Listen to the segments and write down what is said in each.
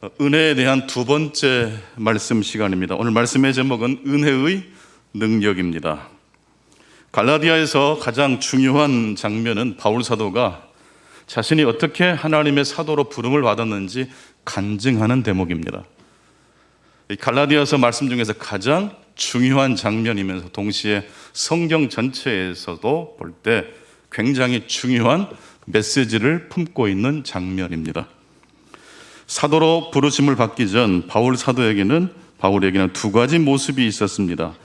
은혜에 대한 두 번째 말씀 시간입니다. 오늘 말씀의 제목은 은혜의 능력입니다. 갈라디아에서 가장 중요한 장면은 바울 사도가 자신이 어떻게 하나님의 사도로 부름을 받았는지 간증하는 대목입니다. 이 갈라디아서 말씀 중에서 가장 중요한 장면이면서 동시에 성경 전체에서도 볼 때 굉장히 중요한 메시지를 품고 있는 장면입니다. 사도로 부르심을 받기 전 바울 사도에게는 두 가지 모습이 있었습니다.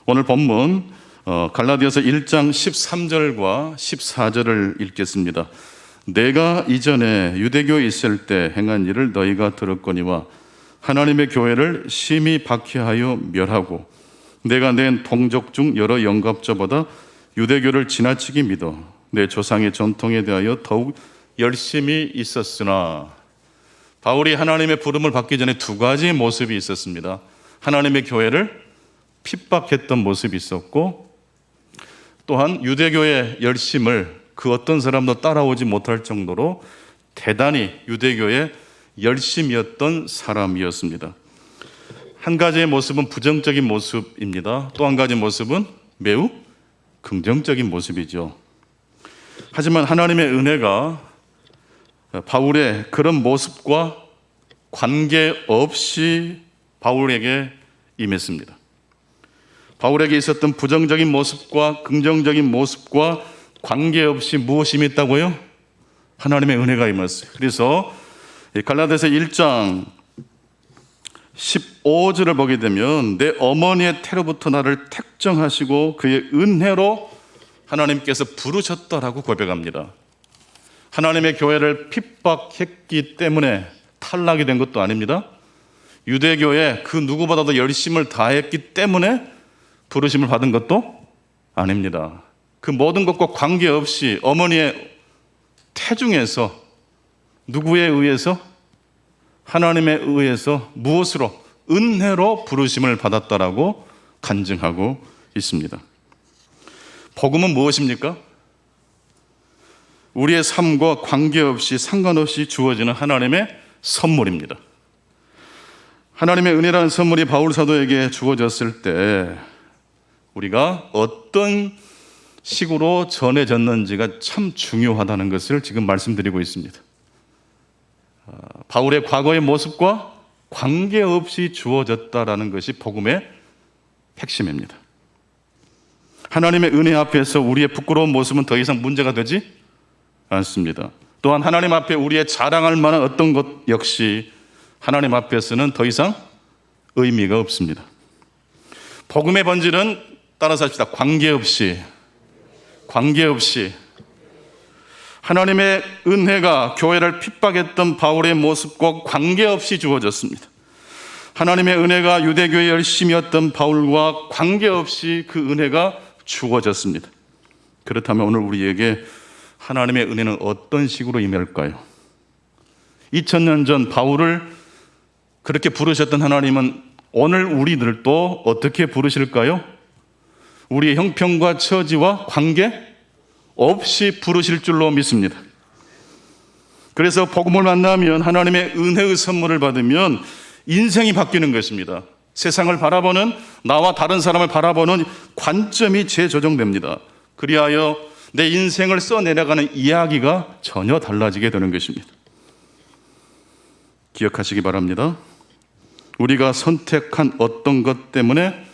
오늘 본문 갈라디아서 1장 13절과 14절을 읽겠습니다. 내가 이전에 유대교에 있을 때 행한 일을 너희가 들었거니와 하나님의 교회를 심히 박해하여 멸하고 내가 낸 동족 중 여러 영갑자보다 유대교를 지나치게 믿어 내 조상의 전통에 대하여 더욱 열심히 있었으나, 바울이 하나님의 부름을 받기 전에 두 가지 모습이 있었습니다. 하나님의 교회를 핍박했던 모습이 있었고, 또한 유대교의 열심을 그 어떤 사람도 따라오지 못할 정도로 대단히 유대교의 열심이었던 사람이었습니다. 한 가지의 모습은 부정적인 모습입니다. 또 한 가지 모습은 매우 긍정적인 모습이죠. 하지만 하나님의 은혜가 바울의 그런 모습과 관계없이 바울에게 임했습니다. 바울에게 있었던 부정적인 모습과 긍정적인 모습과 관계없이 무엇이 임했다고요? 하나님의 은혜가 임했어요. 그래서 갈라디아서 1장 15절을 보게 되면 내 어머니의 태로부터 나를 택정하시고 그의 은혜로 하나님께서 부르셨다라고 고백합니다. 하나님의 교회를 핍박했기 때문에 탈락이 된 것도 아닙니다. 유대교에 그 누구보다도 열심을 다했기 때문에 부르심을 받은 것도 아닙니다. 그 모든 것과 관계없이 어머니의 태중에서 누구에 의해서? 하나님에 의해서 무엇으로? 은혜로 부르심을 받았다라고 간증하고 있습니다. 복음은 무엇입니까? 우리의 삶과 관계없이 상관없이 주어지는 하나님의 선물입니다. 하나님의 은혜라는 선물이 바울 사도에게 주어졌을 때 우리가 어떤 식으로 전해졌는지가 참 중요하다는 것을 지금 말씀드리고 있습니다. 바울의 과거의 모습과 관계없이 주어졌다라는 것이 복음의 핵심입니다. 하나님의 은혜 앞에서 우리의 부끄러운 모습은 더 이상 문제가 되지 않습니다. 또한 하나님 앞에 우리의 자랑할 만한 어떤 것 역시 하나님 앞에서는 더 이상 의미가 없습니다. 복음의 본질은 따라서 합시다. 관계없이 하나님의 은혜가 교회를 핍박했던 바울의 모습과 관계없이 주어졌습니다. 하나님의 은혜가 유대교의 열심이었던 바울과 관계없이 그 은혜가 주어졌습니다. 그렇다면 오늘 우리에게 하나님의 은혜는 어떤 식으로 임할까요? 2000년 전 바울을 그렇게 부르셨던 하나님은 오늘 우리들도 어떻게 부르실까요? 우리의 형편과 처지와 관계 없이 부르실 줄로 믿습니다. 그래서 복음을 만나면 하나님의 은혜의 선물을 받으면 인생이 바뀌는 것입니다. 세상을 바라보는, 나와 다른 사람을 바라보는 관점이 재조정됩니다. 그리하여 내 인생을 써내려가는 이야기가 전혀 달라지게 되는 것입니다. 기억하시기 바랍니다. 우리가 선택한 어떤 것 때문에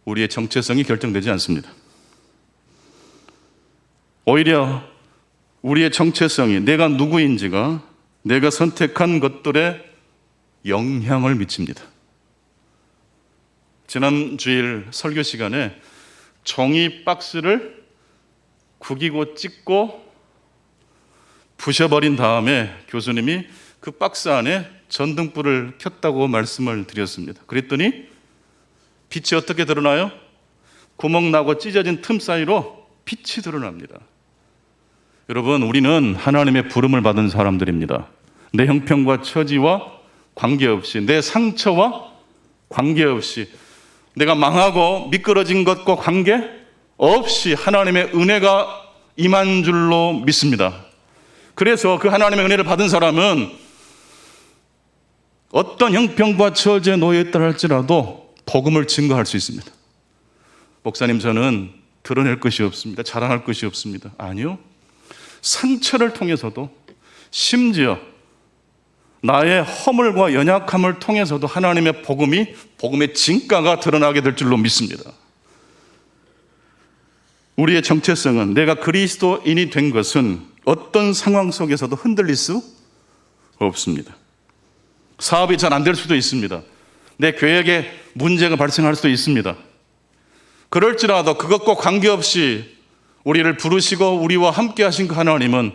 우리의 정체성이 결정되지 않습니다. 오히려 우리의 정체성이 내가 누구인지가 내가 선택한 것들에 영향을 미칩니다. 지난 주일 설교 시간에 종이 박스를 구기고 찢고 부셔버린 다음에 교수님이 그 박스 안에 전등불을 켰다고 말씀을 드렸습니다. 그랬더니 빛이 어떻게 드러나요? 구멍 나고 찢어진 틈 사이로 빛이 드러납니다. 여러분, 우리는 하나님의 부름을 받은 사람들입니다. 내 형편과 처지와 관계없이, 내 상처와 관계없이, 내가 망하고 미끄러진 것과 관계없이 하나님의 은혜가 임한 줄로 믿습니다. 그래서 그 하나님의 은혜를 받은 사람은 어떤 형편과 처지에 놓여 있다 할지라도 복음을 증거할 수 있습니다. 목사님, 저는 드러낼 것이 없습니다. 자랑할 것이 없습니다. 아니요. 상처를 통해서도, 심지어 나의 허물과 연약함을 통해서도 하나님의 복음의 진가가 드러나게 될 줄로 믿습니다. 우리의 정체성은, 내가 그리스도인이 된 것은 어떤 상황 속에서도 흔들릴 수 없습니다. 사업이 잘 안 될 수도 있습니다. 내 계획에 문제가 발생할 수도 있습니다. 그럴지라도 그것과 관계없이 우리를 부르시고 우리와 함께 하신 그 하나님은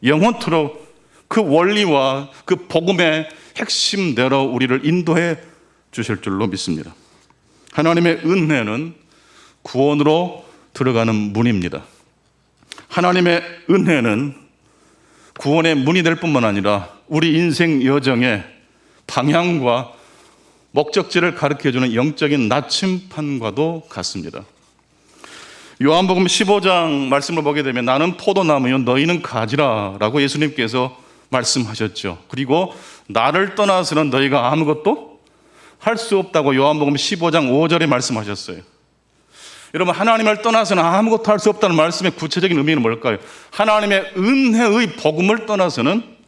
영원토록 그 원리와 그 복음의 핵심대로 우리를 인도해 주실 줄로 믿습니다. 하나님의 은혜는 구원으로 들어가는 문입니다. 하나님의 은혜는 구원의 문이 될 뿐만 아니라 우리 인생 여정의 방향과 목적지를 가르쳐주는 영적인 나침판과도 같습니다. 요한복음 15장 말씀을 보게 되면 나는 포도나무요 너희는 가지라 라고 예수님께서 말씀하셨죠. 그리고 나를 떠나서는 너희가 아무것도 할 수 없다고 요한복음 15장 5절에 말씀하셨어요. 여러분, 하나님을 떠나서는 아무것도 할 수 없다는 말씀의 구체적인 의미는 뭘까요? 하나님의 은혜의 복음을 떠나서는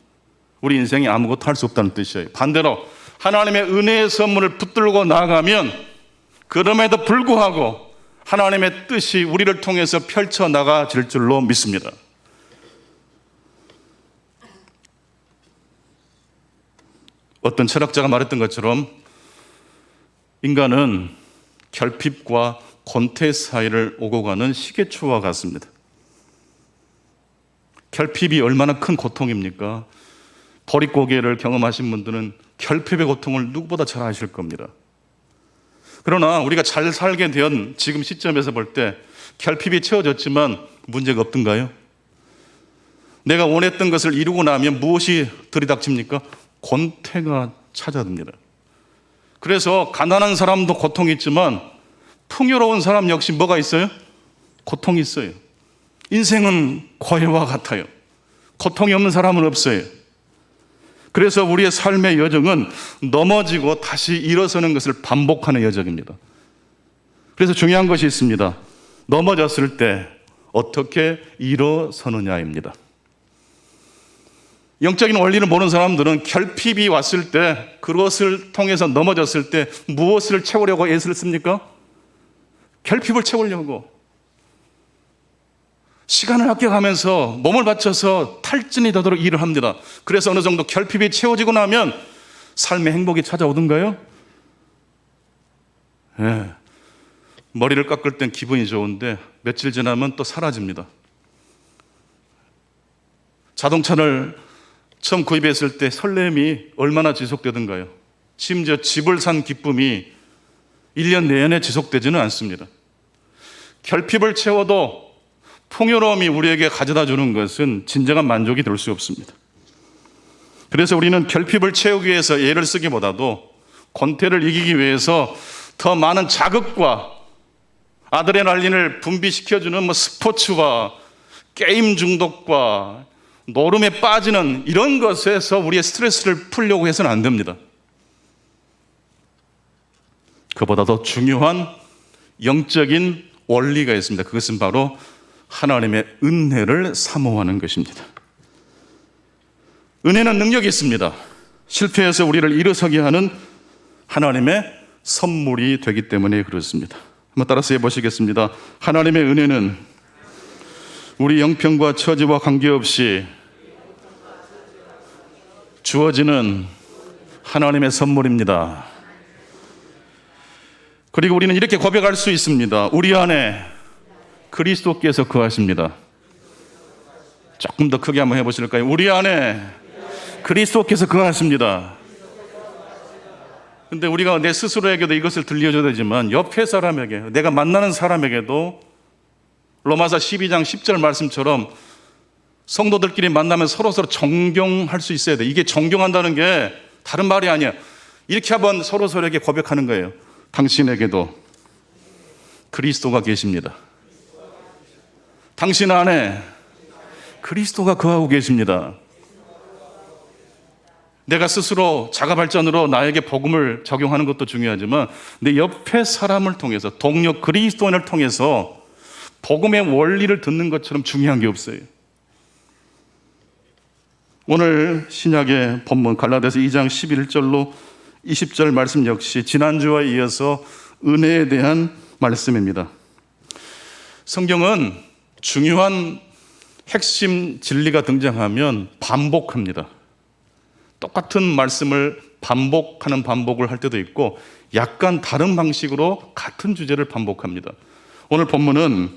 우리 인생에 아무것도 할 수 없다는 뜻이에요. 반대로 하나님의 은혜의 선물을 붙들고 나가면 그럼에도 불구하고 하나님의 뜻이 우리를 통해서 펼쳐나가질 줄로 믿습니다. 어떤 철학자가 말했던 것처럼 인간은 결핍과 권태 사이를 오고 가는 시계추와 같습니다. 결핍이 얼마나 큰 고통입니까? 보릿고개를 경험하신 분들은 결핍의 고통을 누구보다 잘 아실 겁니다. 그러나 우리가 잘 살게 된 지금 시점에서 볼 때 결핍이 채워졌지만 문제가 없던가요? 내가 원했던 것을 이루고 나면 무엇이 들이닥칩니까? 권태가 찾아듭니다. 그래서 가난한 사람도 고통이 있지만 풍요로운 사람 역시 뭐가 있어요? 고통이 있어요. 인생은 고해와 같아요. 고통이 없는 사람은 없어요. 그래서 우리의 삶의 여정은 넘어지고 다시 일어서는 것을 반복하는 여정입니다. 그래서 중요한 것이 있습니다. 넘어졌을 때 어떻게 일어서느냐입니다. 영적인 원리를 모르는 사람들은 결핍이 왔을 때, 그것을 통해서 넘어졌을 때 무엇을 채우려고 애를 씁니까? 결핍을 채우려고 시간을 아껴가면서 몸을 바쳐서 탈진이 되도록 일을 합니다. 그래서 어느 정도 결핍이 채워지고 나면 삶의 행복이 찾아오던가요? 예. 머리를 깎을 땐 기분이 좋은데 며칠 지나면 또 사라집니다. 자동차를 처음 구입했을 때 설렘이 얼마나 지속되던가요? 심지어 집을 산 기쁨이 1년 내내 지속되지는 않습니다. 결핍을 채워도 풍요로움이 우리에게 가져다 주는 것은 진정한 만족이 될 수 없습니다. 그래서 우리는 결핍을 채우기 위해서 애를 쓰기보다도 권태를 이기기 위해서 더 많은 자극과 아드레날린을 분비시켜주는 스포츠와 게임 중독과 노름에 빠지는 이런 것에서 우리의 스트레스를 풀려고 해서는 안 됩니다. 그보다 더 중요한 영적인 원리가 있습니다. 그것은 바로 하나님의 은혜를 사모하는 것입니다. 은혜는 능력이 있습니다. 실패해서 우리를 일어서게 하는 하나님의 선물이 되기 때문에 그렇습니다. 한번 따라서 해보시겠습니다. 하나님의 은혜는 우리 형편과 처지와 관계없이 주어지는 하나님의 선물입니다. 그리고 우리는 이렇게 고백할 수 있습니다. 우리 안에 그리스도께서 거하십니다. 조금 더 크게 한번 해보실까요? 우리 안에 그리스도께서 거하십니다. 근데 우리가 내 스스로에게도 이것을 들려줘야 되지만 옆에 사람에게, 내가 만나는 사람에게도 로마서 12장 10절 말씀처럼 성도들끼리 만나면 서로서로 존경할 수 있어야 돼. 이게 존경한다는 게 다른 말이 아니야. 이렇게 한번 서로서로에게 고백하는 거예요. 당신에게도 그리스도가 계십니다. 당신 안에 그리스도가 거하고 계십니다. 내가 스스로 자가 발전으로 나에게 복음을 적용하는 것도 중요하지만 내 옆에 사람을 통해서, 동료 그리스도인을 통해서 복음의 원리를 듣는 것처럼 중요한 게 없어요. 오늘 신약의 본문 갈라디아서 2장 11절로 20절 말씀 역시 지난주와 이어서 은혜에 대한 말씀입니다. 성경은 중요한 핵심 진리가 등장하면 반복합니다. 똑같은 말씀을 반복을 할 때도 있고 약간 다른 방식으로 같은 주제를 반복합니다. 오늘 본문은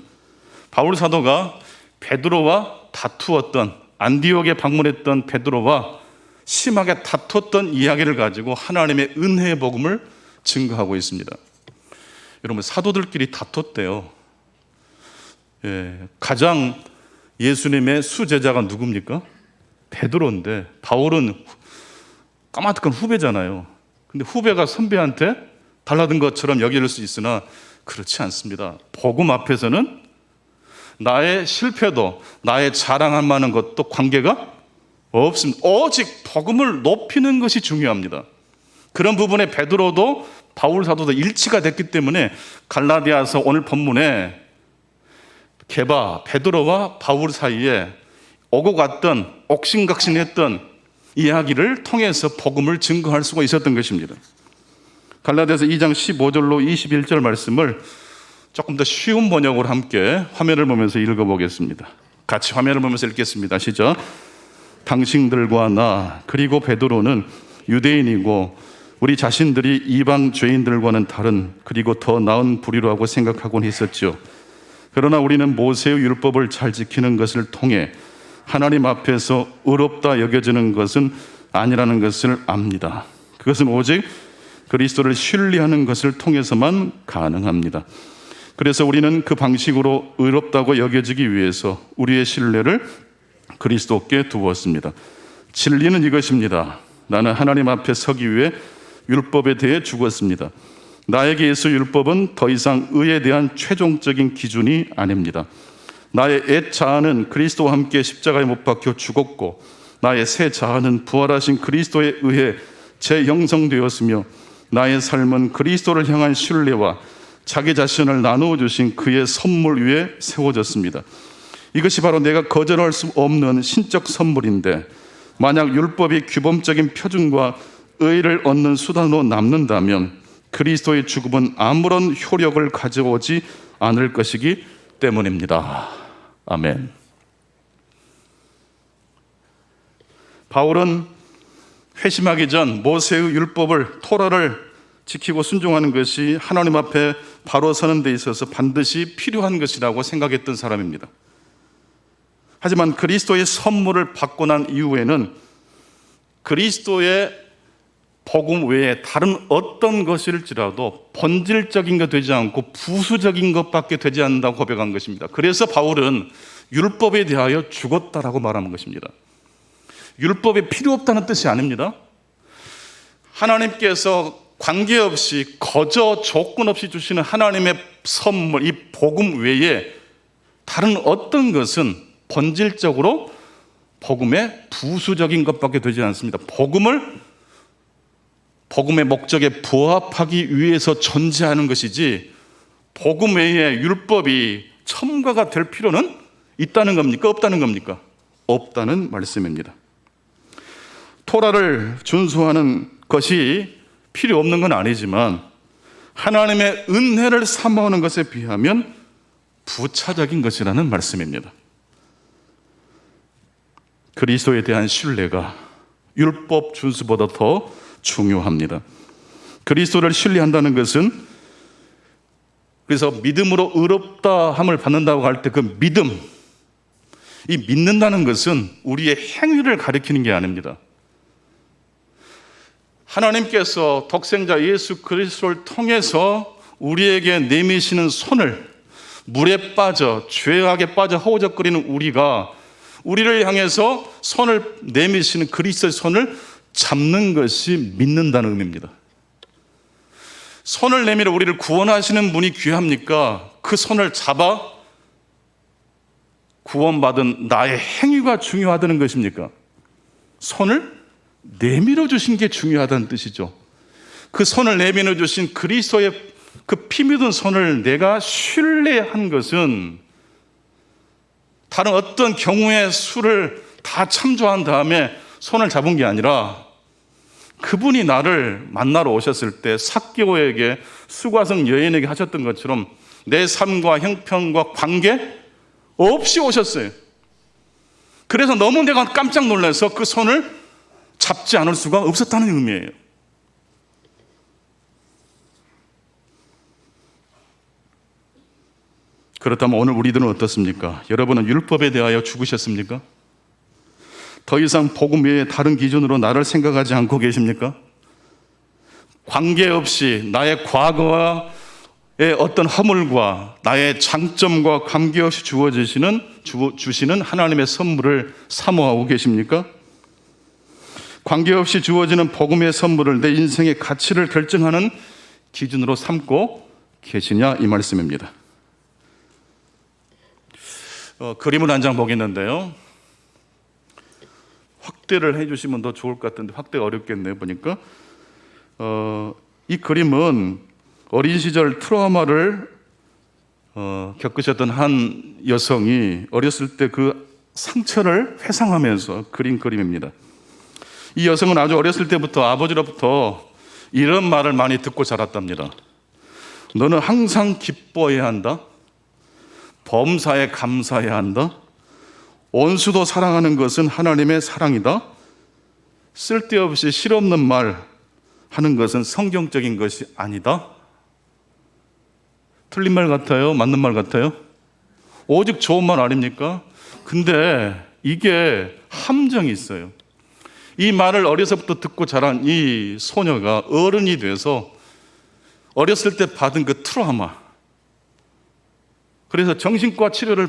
바울 사도가 베드로와 다투었던, 안디옥에 방문했던 베드로와 심하게 다퉜던 이야기를 가지고 하나님의 은혜의 복음을 증거하고 있습니다. 여러분, 사도들끼리 다퉜대요. 가장 예수님의 수제자가 누굽니까? 베드로인데 바울은 까마득한 후배잖아요. 근데 후배가 선배한테 달라든 것처럼 여길 수 있으나 그렇지 않습니다. 복음 앞에서는 나의 실패도, 나의 자랑할 만한 것도 관계가 없습니다. 오직 복음을 높이는 것이 중요합니다. 그런 부분에 베드로도 바울 사도도 일치가 됐기 때문에 갈라디아서 오늘 본문에 베드로와 바울 사이에 오고 갔던, 옥신각신했던 이야기를 통해서 복음을 증거할 수가 있었던 것입니다. 갈라디아서 2장 15절로 21절 말씀을 조금 더 쉬운 번역으로 함께 화면을 보면서 읽어보겠습니다. 같이 화면을 보면서 읽겠습니다. 시작. 당신들과 나 그리고 베드로는 유대인이고 우리 자신들이 이방 죄인들과는 다른, 그리고 더 나은 부류로 하고 생각하곤 했었죠. 그러나 우리는 모세의 율법을 잘 지키는 것을 통해 하나님 앞에서 의롭다 여겨지는 것은 아니라는 것을 압니다. 그것은 오직 그리스도를 신뢰하는 것을 통해서만 가능합니다. 그래서 우리는 그 방식으로 의롭다고 여겨지기 위해서 우리의 신뢰를 그리스도께 두었습니다. 진리는 이것입니다. 나는 하나님 앞에 서기 위해 율법에 대해 죽었습니다. 나에게 있어 율법은 더 이상 의에 대한 최종적인 기준이 아닙니다. 나의 옛 자아는 그리스도와 함께 십자가에 못 박혀 죽었고 나의 새 자아는 부활하신 그리스도에 의해 재형성되었으며 나의 삶은 그리스도를 향한 신뢰와 자기 자신을 나누어 주신 그의 선물 위에 세워졌습니다. 이것이 바로 내가 거절할 수 없는 신적 선물인데, 만약 율법이 규범적인 표준과 의의를 얻는 수단으로 남는다면 그리스도의 죽음은 아무런 효력을 가져오지 않을 것이기 때문입니다. 아멘. 바울은 회심하기 전 모세의 율법을, 토라를 지키고 순종하는 것이 하나님 앞에 바로 서는 데 있어서 반드시 필요한 것이라고 생각했던 사람입니다. 하지만 그리스도의 선물을 받고 난 이후에는 그리스도의 복음 외에 다른 어떤 것일지라도 본질적인 것 되지 않고 부수적인 것밖에 되지 않는다고 고백한 것입니다. 그래서 바울은 율법에 대하여 죽었다라고 말하는 것입니다. 율법이 필요 없다는 뜻이 아닙니다. 하나님께서 관계없이 거저 조건 없이 주시는 하나님의 선물, 이 복음 외에 다른 어떤 것은 본질적으로 복음의 부수적인 것밖에 되지 않습니다. 복음의 목적에 부합하기 위해서 존재하는 것이지 복음 외에 율법이 첨가가 될 필요는 있다는 겁니까? 없다는 겁니까? 없다는 말씀입니다. 토라를 준수하는 것이 필요 없는 건 아니지만 하나님의 은혜를 삼아오는 것에 비하면 부차적인 것이라는 말씀입니다. 그리스도에 대한 신뢰가 율법 준수보다 더 중요합니다. 그리스도를 신뢰한다는 것은, 그래서 믿음으로 의롭다함을 받는다고 할 때 그 믿음, 이 믿는다는 것은 우리의 행위를 가리키는 게 아닙니다. 하나님께서 독생자 예수 그리스도를 통해서 우리에게 내미시는 손을, 물에 빠져 죄악에 빠져 허우적거리는 우리를 향해서 손을 내미시는 그리스도의 손을 잡는 것이 믿는다는 의미입니다. 손을 내밀어 우리를 구원하시는 분이 귀합니까? 그 손을 잡아 구원받은 나의 행위가 중요하다는 것입니까? 손을 내밀어 주신 게 중요하다는 뜻이죠. 그 손을 내밀어 주신 그리스도의 그 피 묻은 손을 내가 신뢰한 것은 다른 어떤 경우의 수를 다 참조한 다음에 손을 잡은 게 아니라 그분이 나를 만나러 오셨을 때 삭개오에게 수가성 여인에게 하셨던 것처럼 내 삶과 형편과 관계 없이 오셨어요. 그래서 너무 내가 깜짝 놀라서 그 손을 잡지 않을 수가 없었다는 의미예요. 그렇다면 오늘 우리들은 어떻습니까? 여러분은 율법에 대하여 죽으셨습니까? 더 이상 복음 외에 다른 기준으로 나를 생각하지 않고 계십니까? 관계없이 나의 과거의 어떤 허물과 나의 장점과 관계없이 주시는 하나님의 선물을 사모하고 계십니까? 관계없이 주어지는 복음의 선물을 내 인생의 가치를 결정하는 기준으로 삼고 계시냐 이 말씀입니다. 그림을 한 장 보겠는데요. 확대를 해주시면 더 좋을 것 같은데 확대가 어렵겠네요. 보니까 이 그림은 어린 시절 트라우마를 겪으셨던 한 여성이 어렸을 때 그 상처를 회상하면서 그린 그림입니다. 이 여성은 아주 어렸을 때부터 아버지로부터 이런 말을 많이 듣고 자랐답니다. 너는 항상 기뻐해야 한다. 범사에 감사해야 한다. 원수도 사랑하는 것은 하나님의 사랑이다. 쓸데없이 실없는 말 하는 것은 성경적인 것이 아니다. 틀린 말 같아요? 맞는 말 같아요? 오직 좋은 말 아닙니까? 근데 이게 함정이 있어요. 이 말을 어려서부터 듣고 자란 이 소녀가 어른이 돼서 어렸을 때 받은 그 트라우마, 그래서 정신과 치료를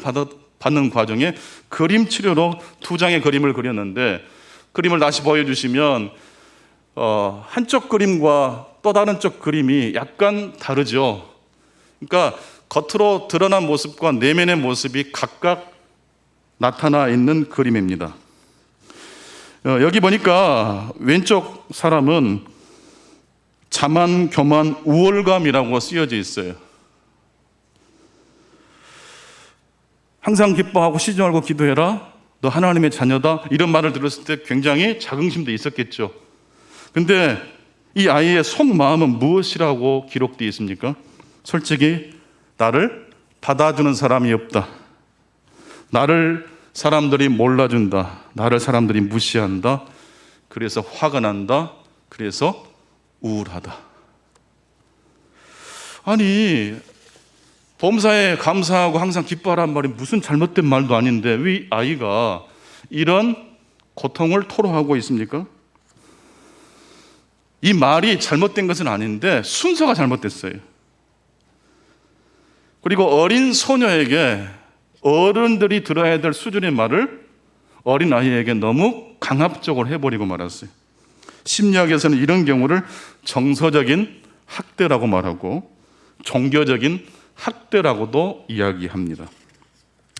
받는 과정에 그림 치료로 2장의 그림을 그렸는데 그림을 다시 보여주시면 한쪽 그림과 또 다른 쪽 그림이 약간 다르죠. 그러니까 겉으로 드러난 모습과 내면의 모습이 각각 나타나 있는 그림입니다. 여기 보니까 왼쪽 사람은 자만, 교만, 우월감이라고 쓰여져 있어요. 항상 기뻐하고 쉬지 말고 기도해라. 너 하나님의 자녀다. 이런 말을 들었을 때 굉장히 자긍심도 있었겠죠. 근데 이 아이의 속마음은 무엇이라고 기록되어 있습니까? 솔직히 나를 받아주는 사람이 없다. 나를 사람들이 몰라준다. 나를 사람들이 무시한다. 그래서 화가 난다. 그래서 우울하다. 아니, 범사에 감사하고 항상 기뻐하라는 말이 무슨 잘못된 말도 아닌데 왜 아이가 이런 고통을 토로하고 있습니까? 이 말이 잘못된 것은 아닌데 순서가 잘못됐어요. 그리고 어린 소녀에게 어른들이 들어야 될 수준의 말을 어린 아이에게 너무 강압적으로 해버리고 말았어요. 심리학에서는 이런 경우를 정서적인 학대라고 말하고 종교적인 학대라고도 이야기합니다.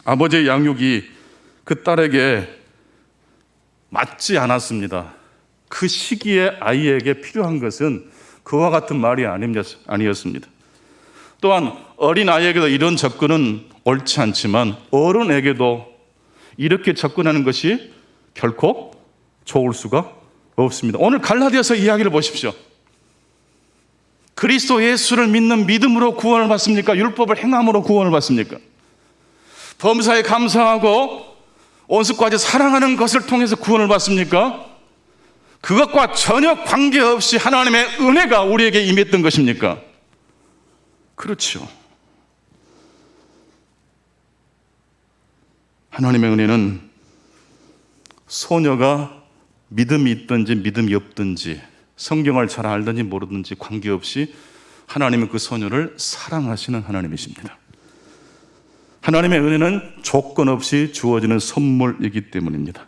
아버지의 양육이 그 딸에게 맞지 않았습니다. 그 시기에 아이에게 필요한 것은 그와 같은 말이 아니었습니다. 또한 어린 아이에게도 이런 접근은 옳지 않지만 어른에게도 이렇게 접근하는 것이 결코 좋을 수가 없습니다. 오늘 갈라디아서 이야기를 보십시오. 그리스도 예수를 믿는 믿음으로 구원을 받습니까? 율법을 행함으로 구원을 받습니까? 범사에 감사하고 원수까지 사랑하는 것을 통해서 구원을 받습니까? 그것과 전혀 관계없이 하나님의 은혜가 우리에게 임했던 것입니까? 그렇죠. 하나님의 은혜는 소녀가 믿음이 있든지 믿음이 없든지 성경을 잘 알든지 모르든지 관계없이 하나님은 그 소녀를 사랑하시는 하나님이십니다. 하나님의 은혜는 조건 없이 주어지는 선물이기 때문입니다.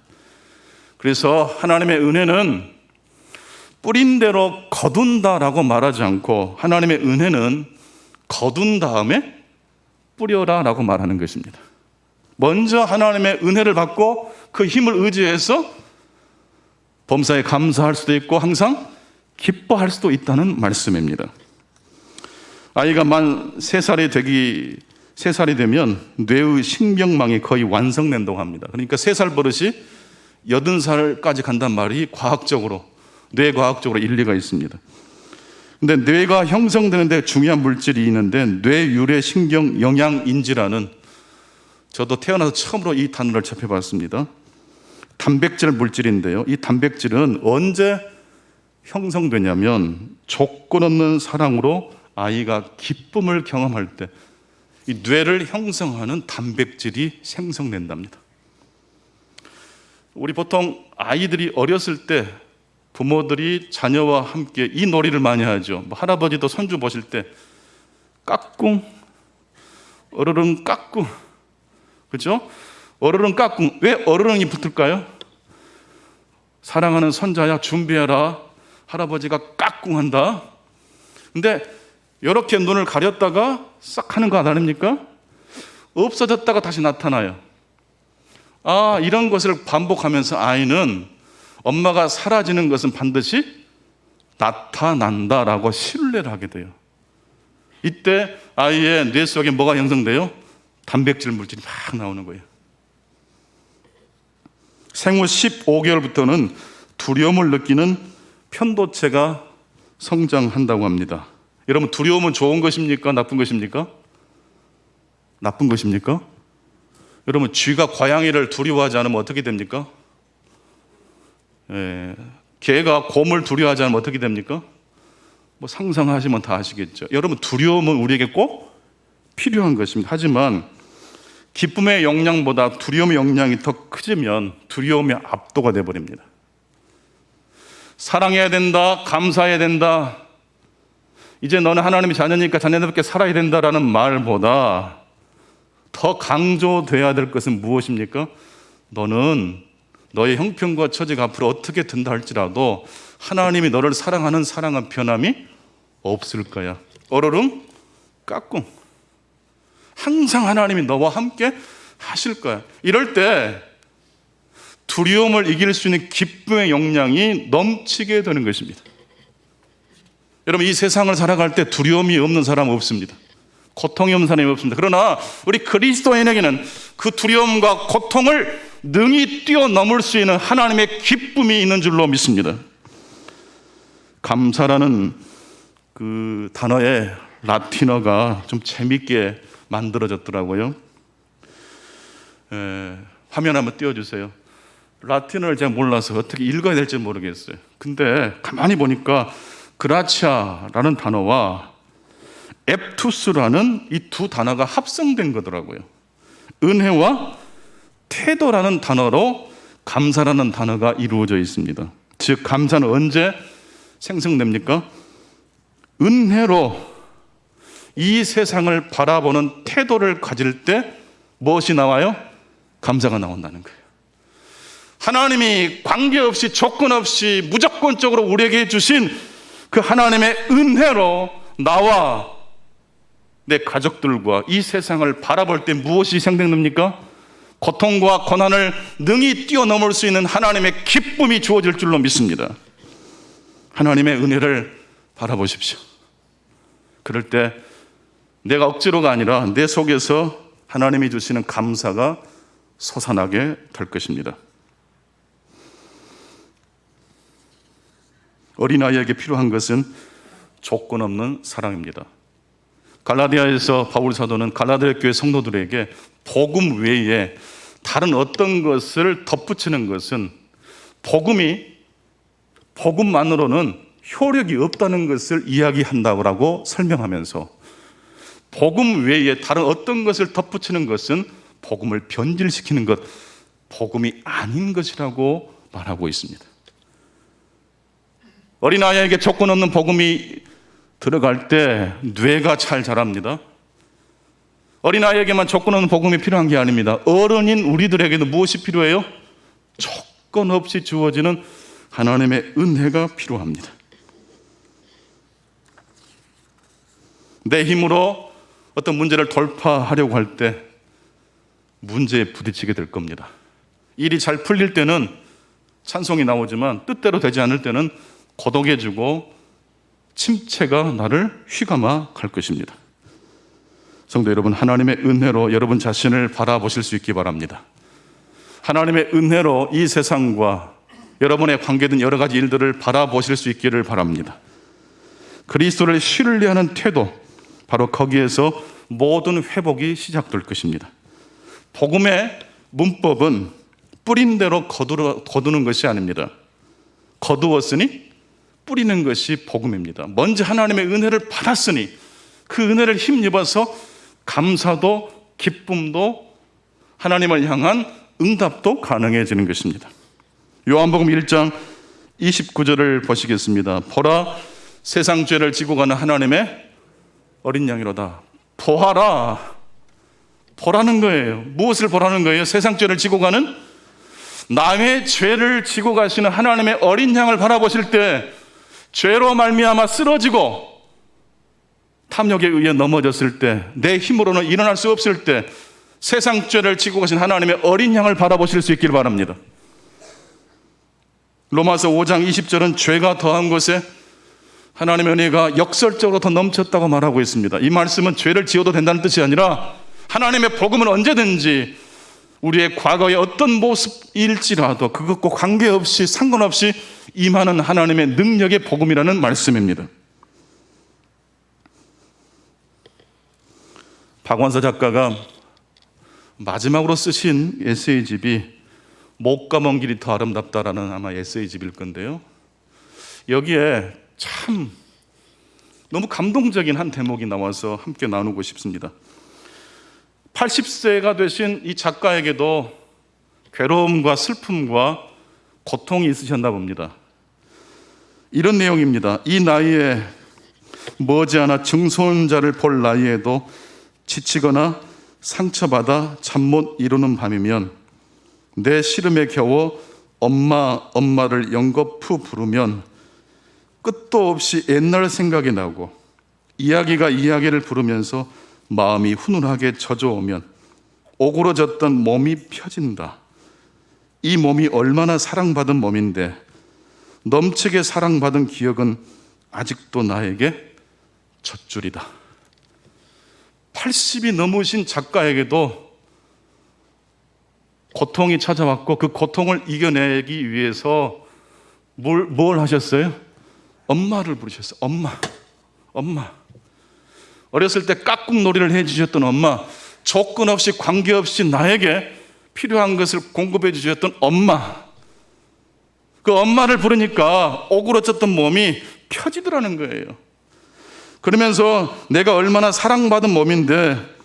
그래서 하나님의 은혜는 뿌린 대로 거둔다라고 말하지 않고 하나님의 은혜는 거둔 다음에 뿌려라라고 말하는 것입니다. 먼저 하나님의 은혜를 받고 그 힘을 의지해서 범사에 감사할 수도 있고 항상 기뻐할 수도 있다는 말씀입니다. 아이가 만 3살이 되면 뇌의 신경망이 거의 완성된다고 합니다. 그러니까 3살 버릇이 80살까지 간단 말이 뇌과학적으로 일리가 있습니다. 근데 뇌가 형성되는데 중요한 물질이 있는데 뇌유래 신경 영양인지라는, 저도 태어나서 처음으로 이 단어를 접해봤습니다. 단백질 물질인데요. 이 단백질은 언제 형성되냐면 조건 없는 사랑으로 아이가 기쁨을 경험할 때 이 뇌를 형성하는 단백질이 생성된답니다. 우리 보통 아이들이 어렸을 때 부모들이 자녀와 함께 이 놀이를 많이 하죠. 할아버지도 손주 보실 때 까꿍, 어르릉 까꿍, 그렇죠? 어르릉 까꿍. 왜 어르릉이 붙을까요? 사랑하는 손자야 준비해라, 할아버지가 까꿍한다. 근데 이렇게 눈을 가렸다가 싹 하는 거 아닙니까? 없어졌다가 다시 나타나요. 이런 것을 반복하면서 아이는 엄마가 사라지는 것은 반드시 나타난다라고 신뢰를 하게 돼요. 이때 아이의 뇌 속에 뭐가 형성돼요? 단백질 물질이 막 나오는 거예요. 생후 15개월부터는 두려움을 느끼는 편도체가 성장한다고 합니다. 여러분, 두려움은 좋은 것입니까? 나쁜 것입니까? 나쁜 것입니까? 여러분, 쥐가 고양이를 두려워하지 않으면 어떻게 됩니까? 개가 곰을 두려워하지 않으면 어떻게 됩니까? 상상하시면 다 아시겠죠. 여러분, 두려움은 우리에게 꼭 필요한 것입니다. 하지만 기쁨의 영향보다 두려움의 영향이 더 커지면 두려움의 압도가 되어버립니다. 사랑해야 된다, 감사해야 된다, 이제 너는 하나님의 자녀니까 자녀답게 살아야 된다라는 말보다 더 강조돼야 될 것은 무엇입니까? 너는 너의 형편과 처지가 앞으로 어떻게 된다 할지라도 하나님이 너를 사랑하는 사랑은 변함이 없을 거야. 어르릉 까꿍. 항상 하나님이 너와 함께 하실 거야. 이럴 때 두려움을 이길 수 있는 기쁨의 역량이 넘치게 되는 것입니다. 여러분, 이 세상을 살아갈 때 두려움이 없는 사람은 없습니다. 고통이 없는 사람이 없습니다. 그러나 우리 그리스도인에게는 그 두려움과 고통을 능히 뛰어넘을 수 있는 하나님의 기쁨이 있는 줄로 믿습니다. 감사라는 그 단어의 라틴어가 좀 재밌게 만들어졌더라고요. 화면 한번 띄워주세요. 라틴어를 제가 몰라서 어떻게 읽어야 될지 모르겠어요. 근데 가만히 보니까 그라치아라는 단어와 앱투스라는 이 두 단어가 합성된 거더라고요. 은혜와 태도라는 단어로 감사라는 단어가 이루어져 있습니다. 즉, 감사는 언제 생성됩니까? 은혜로 이 세상을 바라보는 태도를 가질 때 무엇이 나와요? 감사가 나온다는 거예요. 하나님이 관계없이 조건 없이 무조건적으로 우리에게 주신 그 하나님의 은혜로 나와 내 가족들과 이 세상을 바라볼 때 무엇이 생성됩니까? 고통과 고난을 능히 뛰어넘을 수 있는 하나님의 기쁨이 주어질 줄로 믿습니다. 하나님의 은혜를 바라보십시오. 그럴 때 내가 억지로가 아니라 내 속에서 하나님이 주시는 감사가 솟아나게 될 것입니다. 어린아이에게 필요한 것은 조건 없는 사랑입니다. 갈라디아에서 바울 사도는 갈라디아 교회 성도들에게 복음 외에 다른 어떤 것을 덧붙이는 것은 복음만으로는 효력이 없다는 것을 이야기한다고 설명하면서 복음 외에 다른 어떤 것을 덧붙이는 것은 복음을 변질시키는 것, 복음이 아닌 것이라고 말하고 있습니다. 어린아이에게 조건 없는 복음이 들어갈 때 뇌가 잘 자랍니다. 어린아이에게만 조건 없는 복음이 필요한 게 아닙니다. 어른인 우리들에게도 무엇이 필요해요? 조건 없이 주어지는 하나님의 은혜가 필요합니다. 내 힘으로 어떤 문제를 돌파하려고 할 때 문제에 부딪히게 될 겁니다. 일이 잘 풀릴 때는 찬송이 나오지만 뜻대로 되지 않을 때는 고독해지고 침체가 나를 휘감아 갈 것입니다. 성도 여러분, 하나님의 은혜로 여러분 자신을 바라보실 수 있기 바랍니다. 하나님의 은혜로 이 세상과 여러분의 관계된 여러 가지 일들을 바라보실 수 있기를 바랍니다. 그리스도를 신뢰하는 태도, 바로 거기에서 모든 회복이 시작될 것입니다. 복음의 문법은 뿌린 대로 거두는 것이 아닙니다. 거두었으니 뿌리는 것이 복음입니다. 먼저 하나님의 은혜를 받았으니 그 은혜를 힘입어서 감사도 기쁨도 하나님을 향한 응답도 가능해지는 것입니다. 요한복음 1장 29절을 보시겠습니다. 보라, 세상 죄를 지고 가는 하나님의 어린 양이로다. 보아라. 보라는 거예요. 무엇을 보라는 거예요? 세상 죄를 지고 가는 남의 죄를 지고 가시는 하나님의 어린 양을 바라보실 때 죄로 말미암아 쓰러지고 탐욕에 의해 넘어졌을 때, 내 힘으로는 일어날 수 없을 때 세상 죄를 지고 가신 하나님의 어린 양을 바라보실 수 있길 바랍니다. 로마서 5장 20절은 죄가 더한 곳에 하나님의 은혜가 역설적으로 더 넘쳤다고 말하고 있습니다. 이 말씀은 죄를 지어도 된다는 뜻이 아니라 하나님의 복음은 언제든지 우리의 과거의 어떤 모습일지라도 그것과 관계없이 상관없이 임하는 하나님의 능력의 복음이라는 말씀입니다. 박완서 작가가 마지막으로 쓰신 에세이집이 목과 먼 길이 더 아름답다라는 아마 에세이집일 건데요. 여기에 참 너무 감동적인 한 대목이 나와서 함께 나누고 싶습니다. 80세가 되신 이 작가에게도 괴로움과 슬픔과 고통이 있으셨나 봅니다. 이런 내용입니다. 이 나이에 머지않아 증손자를 볼 나이에도 지치거나 상처받아 잠 못 이루는 밤이면 내 시름에 겨워 엄마를 연거푸 부르면 끝도 없이 옛날 생각이 나고 이야기가 이야기를 부르면서 마음이 훈훈하게 젖어오면 오그러졌던 몸이 펴진다. 이 몸이 얼마나 사랑받은 몸인데 넘치게 사랑받은 기억은 아직도 나에게 젖줄이다. 80이 넘으신 작가에게도 고통이 찾아왔고 그 고통을 이겨내기 위해서 뭘 하셨어요? 엄마를 부르셨어요. 엄마. 어렸을 때 깍꿍놀이를 해주셨던 엄마, 조건 없이 관계없이 나에게 필요한 것을 공급해 주셨던 엄마. 그 엄마를 부르니까 오그러졌던 몸이 펴지더라는 거예요. 그러면서 내가 얼마나 사랑받은 몸인데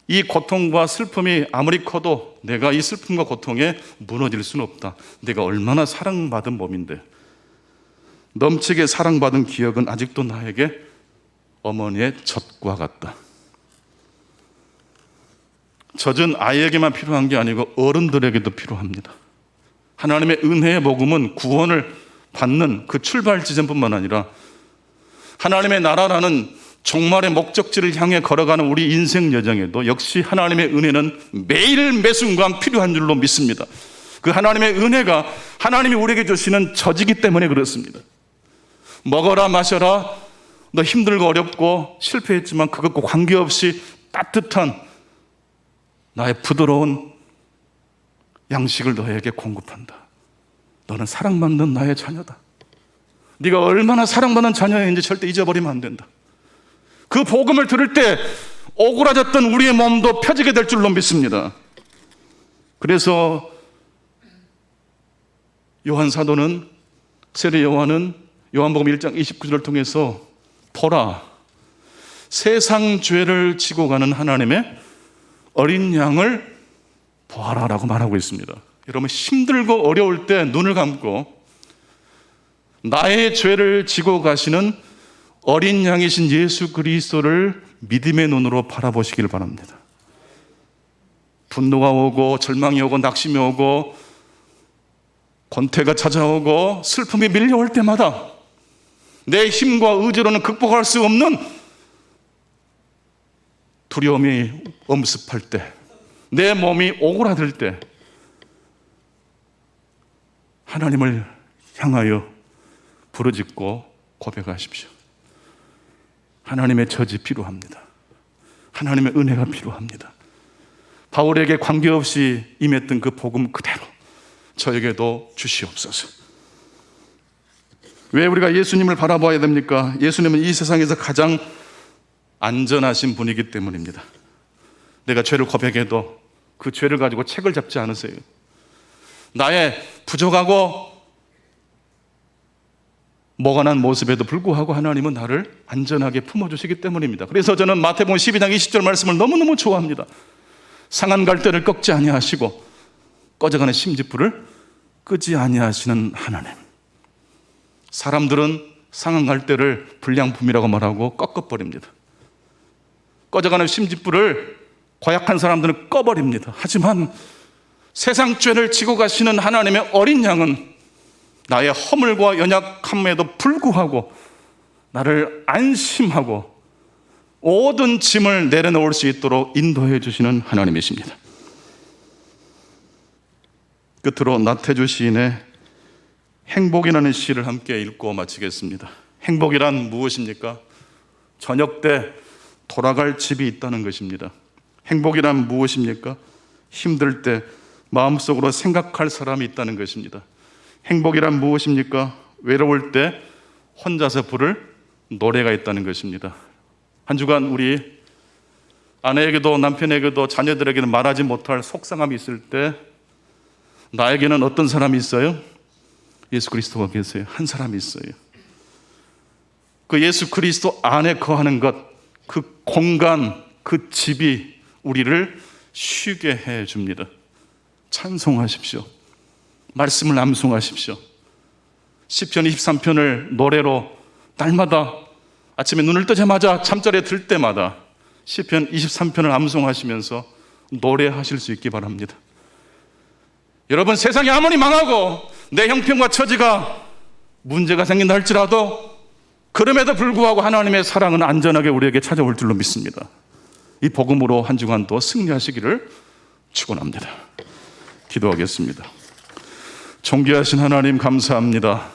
이 고통과 슬픔이 아무리 커도 내가 이 슬픔과 고통에 무너질 수는 없다. 내가 얼마나 사랑받은 몸인데 넘치게 사랑받은 기억은 아직도 나에게 어머니의 젖과 같다. 젖은 아이에게만 필요한 게 아니고 어른들에게도 필요합니다. 하나님의 은혜의 복음은 구원을 받는 그 출발 지점뿐만 아니라 하나님의 나라라는 종말의 목적지를 향해 걸어가는 우리 인생 여정에도 역시 하나님의 은혜는 매일 매순간 필요한 줄로 믿습니다. 그 하나님의 은혜가 하나님이 우리에게 주시는 젖이기 때문에 그렇습니다. 먹어라 마셔라, 너 힘들고 어렵고 실패했지만 그것과 관계없이 따뜻한 나의 부드러운 양식을 너에게 공급한다. 너는 사랑받는 나의 자녀다. 네가 얼마나 사랑받는 자녀인지 절대 잊어버리면 안 된다. 그 복음을 들을 때 오그라졌던 우리의 몸도 펴지게 될 줄로 믿습니다. 그래서 요한 사도는, 세례 요한은 요한복음 1장 29절을 통해서 보라, 세상 죄를 지고 가는 하나님의 어린 양을 보아라 라고 말하고 있습니다. 여러분, 힘들고 어려울 때 눈을 감고 나의 죄를 지고 가시는 어린 양이신 예수 그리스도를 믿음의 눈으로 바라보시길 바랍니다. 분노가 오고 절망이 오고 낙심이 오고 권태가 찾아오고 슬픔이 밀려올 때마다 내 힘과 의지로는 극복할 수 없는 두려움이 엄습할 때, 내 몸이 오그라들 때 하나님을 향하여 부르짖고 고백하십시오. 하나님의 저지 필요합니다. 하나님의 은혜가 필요합니다. 바울에게 관계없이 임했던 그 복음 그대로 저에게도 주시옵소서. 왜 우리가 예수님을 바라봐야 됩니까? 예수님은 이 세상에서 가장 안전하신 분이기 때문입니다. 내가 죄를 고백해도 그 죄를 가지고 책을 잡지 않으세요. 나의 부족하고 모관한 모습에도 불구하고 하나님은 나를 안전하게 품어주시기 때문입니다. 그래서 저는 마태복음 12장 20절 말씀을 너무너무 좋아합니다. 상한 갈대를 꺾지 아니하시고 꺼져가는 심지불을 끄지 아니하시는 하나님. 사람들은 상한 갈대를 불량품이라고 말하고 꺾어버립니다. 꺼져가는 심지불을 고약한 사람들은 꺼버립니다. 하지만 세상 죄를 지고 가시는 하나님의 어린 양은 나의 허물과 연약함에도 불구하고 나를 안심하고 모든 짐을 내려놓을 수 있도록 인도해 주시는 하나님이십니다. 끝으로 나태주 시인의 행복이라는 시를 함께 읽고 마치겠습니다. 행복이란 무엇입니까? 저녁 때 돌아갈 집이 있다는 것입니다. 행복이란 무엇입니까? 힘들 때 마음속으로 생각할 사람이 있다는 것입니다. 행복이란 무엇입니까? 외로울 때 혼자서 부를 노래가 있다는 것입니다. 한 주간 우리 아내에게도 남편에게도 자녀들에게는 말하지 못할 속상함이 있을 때 나에게는 어떤 사람이 있어요? 예수 그리스도가 계세요. 한 사람이 있어요. 그 예수 그리스도 안에 거하는 것, 그 공간, 그 집이 우리를 쉬게 해줍니다. 찬송하십시오. 말씀을 암송하십시오. 시편 23편을 노래로 날마다 아침에 눈을 뜨자마자 잠자리에 들 때마다 시편 23편을 암송하시면서 노래하실 수 있기 바랍니다. 여러분, 세상이 아무리 망하고 내 형편과 처지가 문제가 생긴다 할지라도 그럼에도 불구하고 하나님의 사랑은 안전하게 우리에게 찾아올 줄로 믿습니다. 이 복음으로 한 주간도 승리하시기를 축원합니다. 기도하겠습니다. 존귀하신 하나님 감사합니다.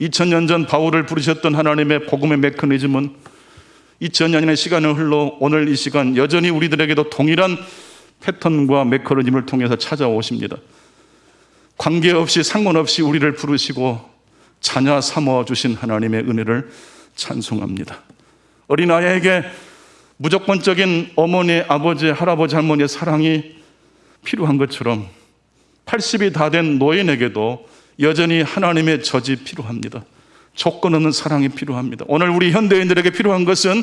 2000년 전 바울을 부르셨던 하나님의 복음의 메커니즘은 2000년의 시간을 흘러 오늘 이 시간 여전히 우리들에게도 동일한 패턴과 메커니즘을 통해서 찾아오십니다. 관계없이 상관없이 우리를 부르시고 자녀 삼아주신 하나님의 은혜를 찬송합니다. 어린아이에게 무조건적인 어머니, 아버지, 할아버지, 할머니의 사랑이 필요한 것처럼 80이 다 된 노인에게도 여전히 하나님의 젖이 필요합니다. 조건 없는 사랑이 필요합니다. 오늘 우리 현대인들에게 필요한 것은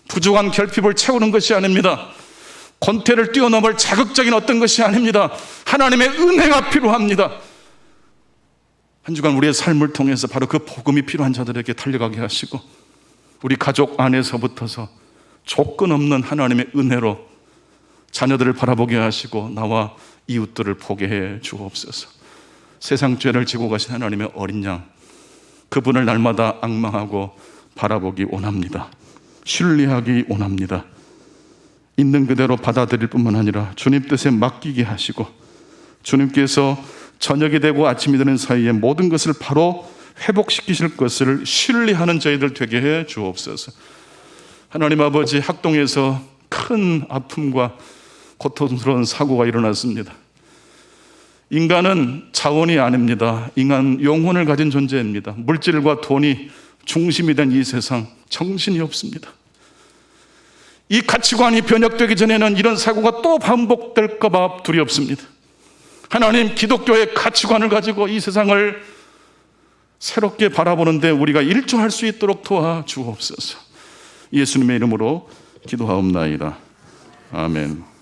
부족한 결핍을 채우는 것이 아닙니다. 권태를 뛰어넘을 자극적인 어떤 것이 아닙니다. 하나님의 은혜가 필요합니다. 한 주간 우리의 삶을 통해서 바로 그 복음이 필요한 자들에게 달려가게 하시고 우리 가족 안에서부터서 조건 없는 하나님의 은혜로 자녀들을 바라보게 하시고 나와 이웃들을 보게 해 주옵소서. 세상 죄를 지고 가신 하나님의 어린 양, 그분을 날마다 앙망하고 바라보기 원합니다. 신뢰하기 원합니다. 있는 그대로 받아들일 뿐만 아니라 주님 뜻에 맡기게 하시고 주님께서 저녁이 되고 아침이 되는 사이에 모든 것을 바로 회복시키실 것을 신뢰하는 저희들 되게 해 주옵소서. 하나님 아버지, 학동에서 큰 아픔과 고통스러운 사고가 일어났습니다. 인간은 자원이 아닙니다. 인간 영혼을 가진 존재입니다. 물질과 돈이 중심이 된 이 세상 정신이 없습니다. 이 가치관이 변혁되기 전에는 이런 사고가 또 반복될까 봐 두렵습니다. 하나님, 기독교의 가치관을 가지고 이 세상을 새롭게 바라보는데 우리가 일조할 수 있도록 도와주옵소서. 예수님의 이름으로 기도하옵나이다. 아멘.